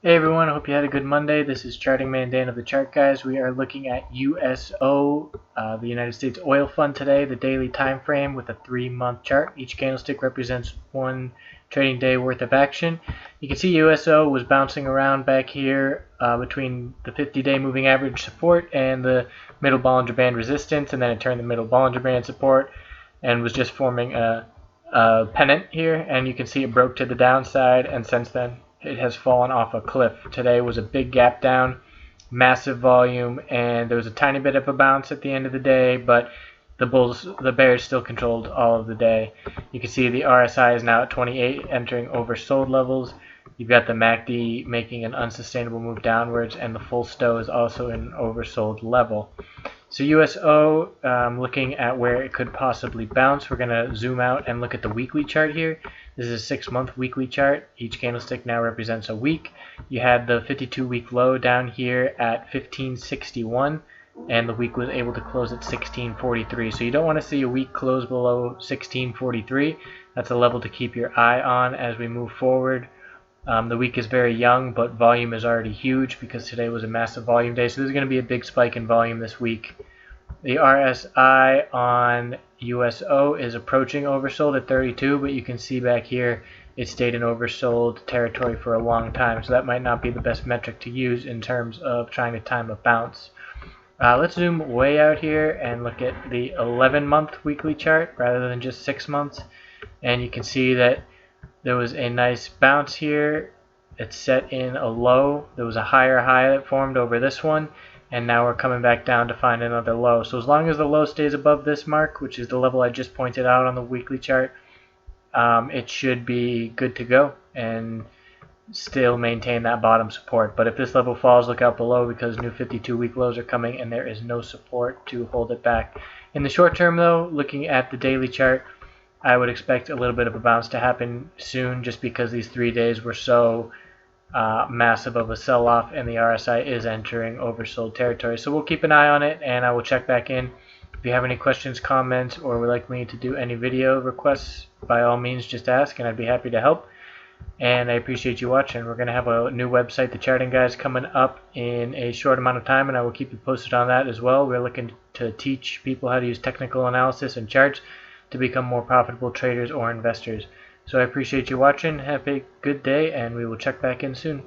Hey everyone, I hope you had a good Monday. This is Charting Man Dan of the Chart Guys. We are looking at USO, the United States Oil Fund today, the daily time frame with a 3-month chart. Each candlestick represents one trading day worth of action. You can see USO was bouncing around back here between the 50-day moving average support and the middle Bollinger Band resistance, and then it turned the middle Bollinger Band support and was just forming a pennant here, and you can see it broke to the downside, and since then it has fallen off a cliff. Today was a big gap down, massive volume, and there was a tiny bit of a bounce at the end of the day, but the bears still controlled all of the day. You can see the RSI is now at 28, entering oversold levels. You've got the MACD making an unsustainable move downwards, and the full stow is also in an oversold level. So USO, looking at where it could possibly bounce, we're going to zoom out and look at the weekly chart here. This is a 6-month weekly chart. Each candlestick now represents a week. You had the 52-week low down here at 1561, and the week was able to close at 1643. So you don't want to see a week close below 1643. That's a level to keep your eye on as we move forward. The week is very young, but volume is already huge because today was a massive volume day. So there's going to be a big spike in volume this week. The RSI on USO is approaching oversold at 32, but you can see back here it stayed in oversold territory for a long time. So that might not be the best metric to use in terms of trying to time a bounce. Let's zoom way out here and look at the 11-month weekly chart rather than just 6 months. And you can see that there was a nice bounce here. It set in a low. There was a higher high that formed over this one, and now we're coming back down to find another low. So as long as the low stays above this mark, which is the level I just pointed out on the weekly chart, it should be good to go and still maintain that bottom support. But if this level falls, look out below because new 52-week lows are coming and there is no support to hold it back. In the short term though, looking at the daily chart, I would expect a little bit of a bounce to happen soon just because these 3 days were so massive of a sell-off and the RSI is entering oversold territory. So we'll keep an eye on it and I will check back in. If you have any questions, comments, or would like me to do any video requests, by all means just ask and I'd be happy to help. And I appreciate you watching. We're going to have a new website, The Charting Guys, coming up in a short amount of time, and I will keep you posted on that as well. We're looking to teach people how to use technical analysis and charts to become more profitable traders or investors. So I appreciate you watching. Have a good day, and we will check back in soon.